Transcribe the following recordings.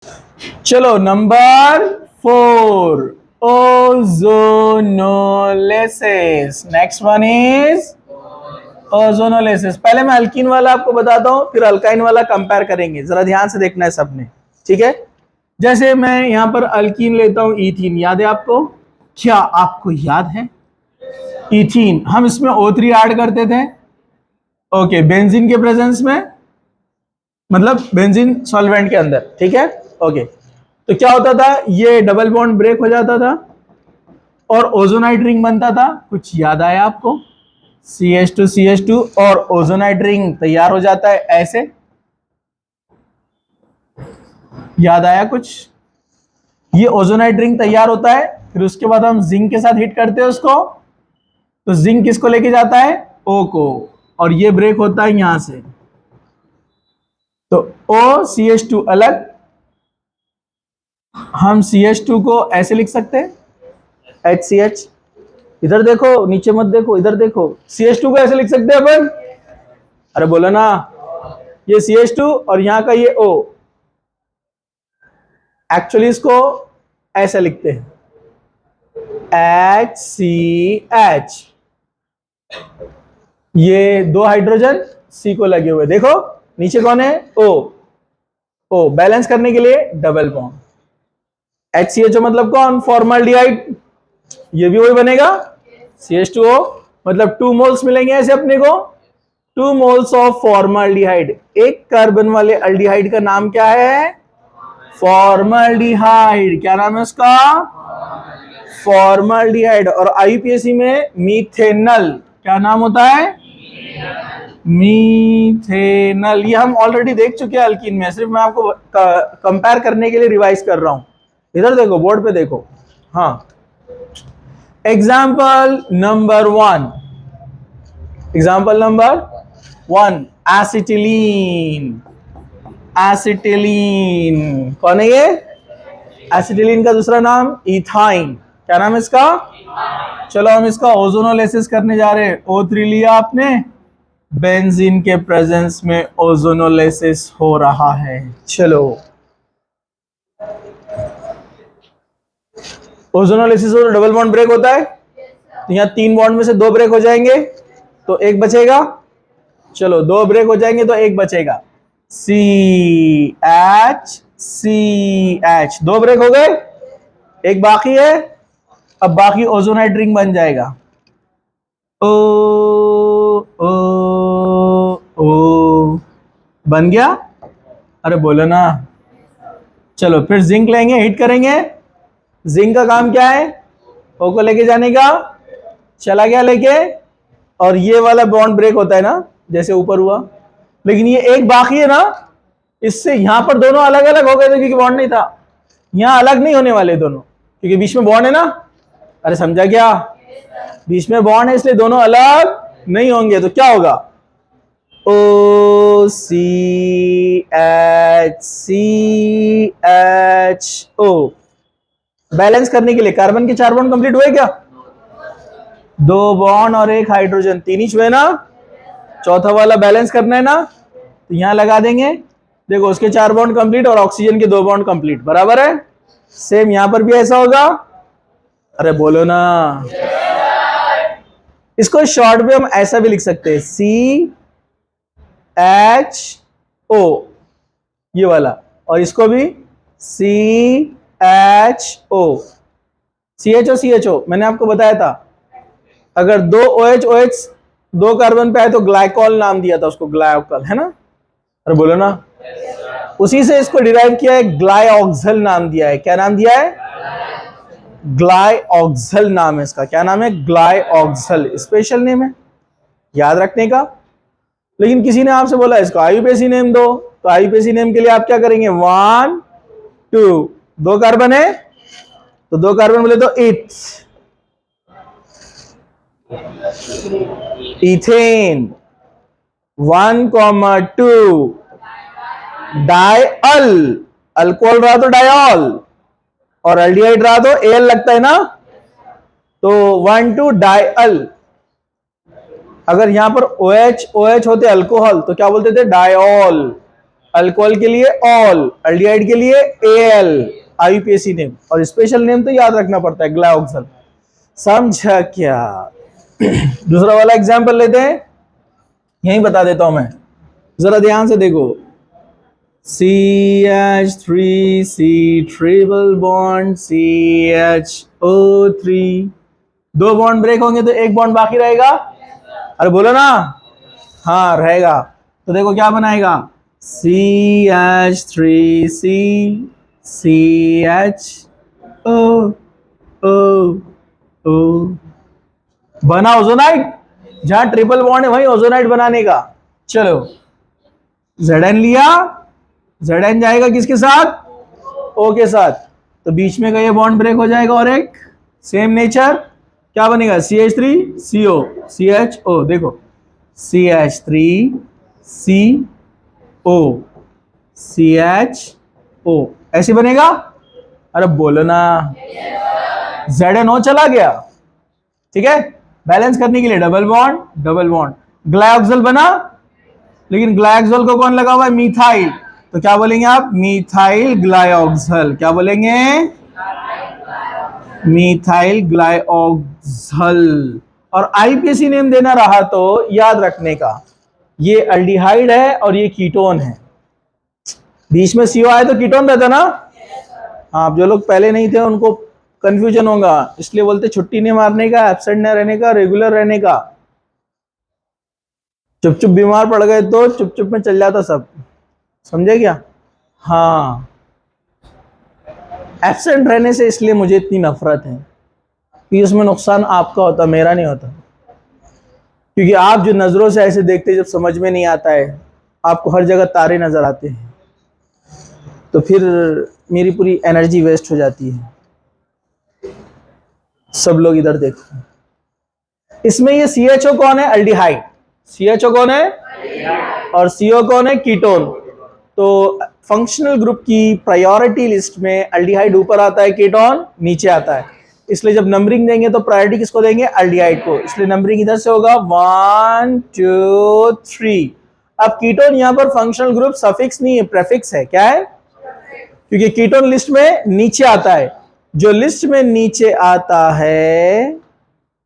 चलो number 4, ozonolysis. Next one is ozonolysis. पहले मैं अल्कीन वाला आपको बताता हूं, फिर अल्काइन वाला कंपेयर करेंगे। जरा ध्यान से देखना है सबने, ठीक है। जैसे मैं यहां पर अल्कीन लेता हूं, ईथीन, याद है आपको? क्या आपको याद है? ईथीन, हम इसमें O3 ऐड करते थे, ओके, बेंजीन के प्रेजेंस में, मतलब बेंजीन सॉल्वेंट के अंदर, ठीक है, ओके। तो क्या होता था, ये डबल बॉन्ड ब्रेक हो जाता था और ओजोनाइट रिंग बनता था। कुछ याद आया आपको? CH2 CH2 और ओजोनाइट रिंग तैयार हो जाता है ऐसे। याद आया कुछ? ये ओजोनाइट रिंग तैयार होता है, फिर उसके बाद हम जिंक के साथ हिट करते हैं उसको, तो जिंक किसको लेके जाता है? O को, और ये ब्रेक होता है यहां से। तो OCH2 अलग, हम CH2 को ऐसे लिख सकते हैं, HCH। इधर देखो, नीचे मत देखो, इधर देखो। CH2 को ऐसे लिख सकते हैं अपन, अरे बोलो ना, ये CH2 और यहां का ये O। एक्चुअली इसको ऐसे लिखते हैं, HCH। ये दो हाइड्रोजन C को लगे हुए, देखो नीचे कौन है? O बैलेंस करने के लिए डबल बॉन्ड। HCHO मतलब कौन? फॉर्मल्डिहाइड। ये भी वही बनेगा, CH2O, मतलब 2 मोल्स मिलेंगे ऐसे अपने को, 2 मोल्स ऑफ फॉर्मल्डिहाइड। एक कार्बन वाले अल्डिहाइड का नाम क्या है? फॉर्मल्डिहाइड। क्या नाम है उसका? फॉर्मल्डिहाइड। और आईयूपीएसी में मीथेनल, क्या नाम होता है? मीथेनल। ये हम ऑलरेडी देख चुके हैं अल्कीन में, सिर्फ मैं आपको कंपेयर करने के लिए रिवाइज कर रहा हूं। इधर देखो, बोर्ड पे देखो। हाँ, example number 1, example number 1, acetylene. Acetylene कौन है ये? एसिटिलीन का दूसरा नाम इथाइन। क्या नाम है इसका? चलो हम इसका ओजोनोलिसिस करने जा रहे हैं। O3 लिया आपने, बेंजीन के प्रेजेंस में ओजोनोलिसिस हो रहा है। चलो, ओजोनोलिसिस हो तो डबल बॉन्ड ब्रेक होता है, तो यहाँ 3 बॉन्ड में से 2 ब्रेक हो जाएंगे तो एक बचेगा। चलो, 2 ब्रेक हो जाएंगे तो एक बचेगा, CH। 2 ब्रेक हो गए, एक बाकी है। अब बाकी ओजोनाइट रिंग बन जाएगा, ओ ओ ओ, बन गया। अरे बोलो ना। चलो फिर जिंक लेंगे, हिट करेंगे। जिंक का काम क्या है? O को लेके जाने का, चला गया लेके, और ये वाला बॉन्ड ब्रेक होता है ना, जैसे ऊपर हुआ। लेकिन ये एक बाकी है ना, इससे यहां पर दोनों अलग अलग हो गए थे क्योंकि बॉन्ड नहीं था। यहां अलग नहीं होने वाले दोनों, क्योंकि बीच में बॉन्ड है ना। अरे समझा क्या? बीच में बॉन्ड है, इसलिए दोनों अलग नहीं होंगे। तो क्या होगा? OCH बैलेंस करने के लिए कार्बन के 4 बॉन्ड कंप्लीट हुए क्या? 2 बॉन्ड और एक हाइड्रोजन, 3 ही हुए ना। चौथा वाला बैलेंस करना है ना, तो यहां लगा देंगे। देखो, उसके 4 बॉन्ड कंप्लीट और ऑक्सीजन के 2 बॉन्ड कंप्लीट, बराबर है। सेम यहां पर भी ऐसा होगा। अरे बोलो ना। इसको शॉर्ट में हम ऐसा भी लिख सकते हैं, CHO, ये वाला, और इसको भी CHO। CHO मैंने आपको बताया था, अगर 2 OH 2 कार्बन पे आए तो ग्लाइकॉल नाम दिया था उसको, ग्लाइकॉल, है ना। अरे बोलो ना। उसी से इसको डिराइव किया है, ग्लाइऑक्सल नाम दिया है। क्या नाम दिया है? ग्लाइऑक्सल नाम है इसका। क्या नाम है? ग्लाइऑक्सल। स्पेशल नेम है, याद रखने का। लेकिन किसी ने आपसे बोला इसको आईयूपीएसी नेम दो, तो आईयूपीएसी नेम के लिए आप क्या करेंगे? 1 2, 2 कार्बन है तो 2 कार्बन बोले तो इथेन। 1,2 डायअल। अल्कोहल रहा तो डायॉल, और एल्डिहाइड रहा तो एल लगता है ना, तो 1,2 डायअल। अगर यहां पर OH OH होते अल्कोहल तो क्या बोलते थे? डायॉल। अल्कोहल के लिए ऑल, एल्डिहाइड के लिए एल, आईयूपीएसी नेम, और स्पेशल नेम तो याद रखना पड़ता है, ग्लाइऑक्सल। समझा क्या? दूसरा वाला एग्जांपल लेते हैं, यही बता देता हूं मैं, जरा ध्यान से देखो। CH3C triple bond CHO3, 2 bond break होंगे तो 1 बॉन्ड बाकी रहेगा। अरे बोलो ना, हाँ रहेगा। तो देखो क्या बनाएगा, CH3C CHO बना ओजोनाइड। जहां ट्रिपल बॉन्ड है वहीं ओजोनाइड बनाने का। चलो Zn लिया, Zn जाएगा किसके साथ, O के साथ, तो बीच में का ये बॉन्ड ब्रेक हो जाएगा और एक सेम नेचर क्या बनेगा, CH3CO CHO। देखो CH3CO CHO ऐसे बनेगा। अरे बोलो ना, ZnO चला गया, ठीक है। बैलेंस करने के लिए डबल बॉन्ड, ग्लाइऑक्सल बना, लेकिन ग्लाइऑक्सल को कौन लगा हुआ है, मीथाइल, तो क्या बोलेंगे आप, मीथाइल ग्लाइऑक्सल। क्या बोलेंगे, मीथाइल ग्लाइऑक्सल। और आईपीएसी नेम देना रहा तो याद रखने का, ये अल्डिहाइड है और ये कीटोन है। बीच में सीओ आए तो कीटोन रहता ना। हाँ, जो लोग पहले नहीं थे उनको कंफ्यूजन होगा, इसलिए बोलते छुट्टी नहीं मारने का, एब्सेंट नहीं रहने का, रेगुलर रहने का। चुप चुप बीमार पड़ गए तो चुप चुप में चल जाता सब, समझे क्या? हाँ, एब्सेंट रहने से इसलिए मुझे इतनी नफरत है कि इसमें नुकसान आपका होता, मेरा नहीं होता। क्योंकि आप जो नजरों से ऐसे देखते, जब समझ में नहीं आता है, आपको हर जगह तारे नजर आते हैं, तो फिर मेरी पूरी एनर्जी वेस्ट हो जाती है। सब लोग इधर देखो, इसमें ये CHO कौन है, अल्डिहाइड। CHO कौन है, और CO कौन है, कीटोन। तो फंक्शनल ग्रुप की प्रायोरिटी लिस्ट में अल्डिहाइड ऊपर आता है, कीटोन नीचे आता है। इसलिए जब नंबरिंग देंगे तो प्रायोरिटी किसको देंगे, अल्डिहाइड को। इसलिए नंबरिंग इधर से होगा 1 2 3। अब कीटोन यहां पर फंक्शनल ग्रुप सफिक्स नहीं है, प्रेफिक्स है। क्या है, क्योंकि कीटोन लिस्ट में नीचे आता है। जो लिस्ट में नीचे आता है,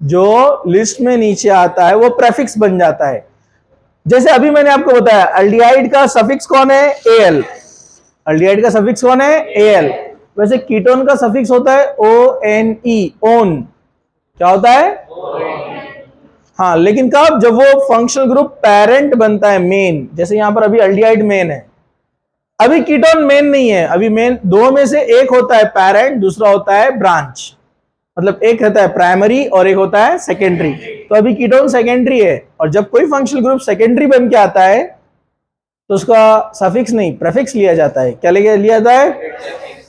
जो लिस्ट में नीचे आता है वो प्रेफिक्स बन जाता है। जैसे अभी मैंने आपको बताया, अल्डिहाइड का सफिक्स कौन है, Al। अल्डिहाइड का सफिक्स कौन है, Al। वैसे कीटोन का सफिक्स होता है ONE, ओन। क्या होता है, हाँ, लेकिन कब, जब वो फंक्शनल ग्रुप पेरेंट बनता है, मेन। जैसे यहां पर अभी अल्डिहाइड मेन है, अभी कीटोन मेन नहीं है। अभी मेन दो में से एक होता है पेरेंट, दूसरा होता है ब्रांच। मतलब एक होता है प्राइमरी और एक होता है सेकेंडरी। तो अभी कीटोन सेकेंडरी है, और जब कोई फंक्शनल ग्रुप सेकेंडरी बन के आता है तो उसका सफिक्स नहीं, प्रेफिक्स लिया जाता है। क्या लिया जाता है?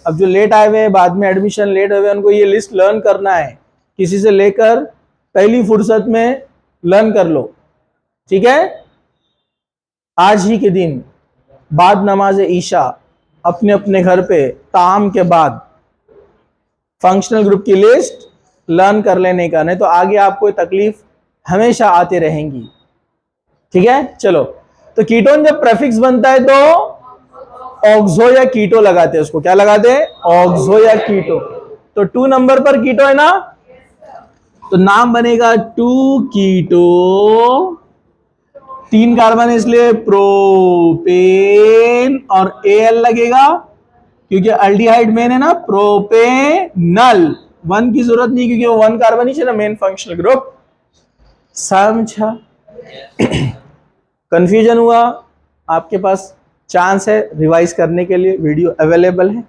अब जो लेट आए हुए, बाद में एडमिशन लेट हुए, उनको ये लिस्ट लर्न करना है, किसी से लेकर पहली फुर्सत में लर्न कर लो, ठीक है। आज ही के दिन बाद नमाज ईशा अपने अपने घर पे ताम के बाद फंक्शनल ग्रुप की लिस्ट लर्न कर लेने का, नहीं तो आगे आपको तकलीफ हमेशा आती रहेंगी, ठीक है। चलो, तो कीटोन जब प्रेफिक्स बनता है तो ऑक्सो या कीटो लगाते हैं उसको। क्या लगाते हैं, ऑक्सो या कीटो। तो 2 नंबर पर कीटो है ना, तो नाम बनेगा 2 कीटो। 3 कार्बन इसलिए प्रोपेन, और Al लगेगा क्योंकि अल्डिहाइड मेन है ना, प्रोपेनल। 1 की जरूरत नहीं, क्योंकि वो 1 कार्बन ही है ना, मेन फंक्शनल ग्रुप। समझा? कंफ्यूजन हुआ? आपके पास चांस है रिवाइज करने के लिए, वीडियो अवेलेबल है।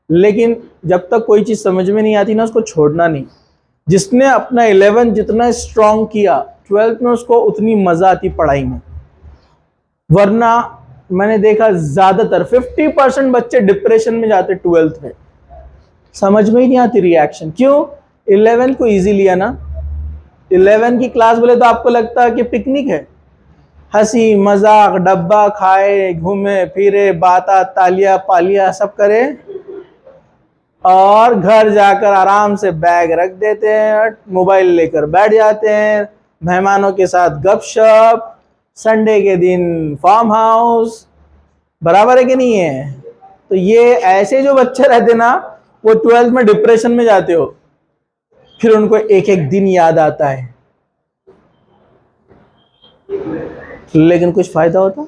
लेकिन जब तक कोई चीज समझ में नहीं आती ना, उसको छोड़ना नहीं। जिसने अपना 11 जितना स्ट्रांग किया, 12th में उसको उतनी मजा आती पढ़ाई में। वरना मैंने देखा ज्यादातर 50% बच्चे डिप्रेशन में जाते 12th में, समझ में ही नहीं आती रिएक्शन। क्यों? 11 को इजी लिया ना। 11 की क्लास बोले तो आपको लगता है कि पिकनिक है, हंसी मजाक, डब्बा खाए, घूमे फिरे, बाता तालिया पालिया सब करे, और घर जाकर आराम से बैग रख देते हैं, मोबाइल लेकर बैठ जाते हैं, मेहमानों के साथ गपशप, संडे के दिन फार्म हाउस, बराबर है कि नहीं है? तो ये ऐसे जो बच्चे रहते ना, वो 12th में डिप्रेशन में जाते हो, फिर उनको एक एक दिन याद आता है, लेकिन कुछ फायदा होता?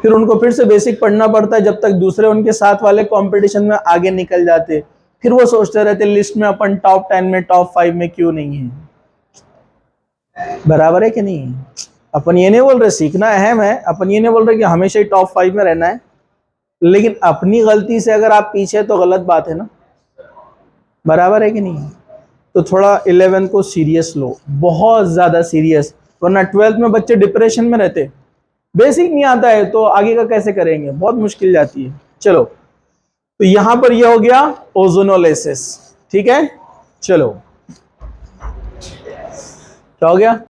फिर उनको फिर से बेसिक पढ़ना पड़ता है, जब तक दूसरे उनके साथ वाले कंपटीशन में आगे निकल जाते, फिर वो सोचते रहते लिस्ट में अपन टॉप 10 में टॉप 5 में क्यों नहीं है। बराबर है कि नहीं? अपन ये नहीं बोल रहे सीखना अहम है, अपन ये नहीं बोल रहे कि हमेशा ही टॉप 5 में रहना है, लेकिन अपनी गलती से अगर आप पीछे तो गलत बात है ना। बराबर है कि नहीं? तो थोड़ा 11 को सीरियस लो, बहुत ज्यादा सीरियस, वरना 12th में बच्चे डिप्रेशन में रहते, बेसिक नहीं आता है तो आगे का कैसे करेंगे, बहुत मुश्किल जाती है। चलो, तो यहां पर ये हो गया ओजोनोलिसिस, ठीक है। चलो, क्या हो गया?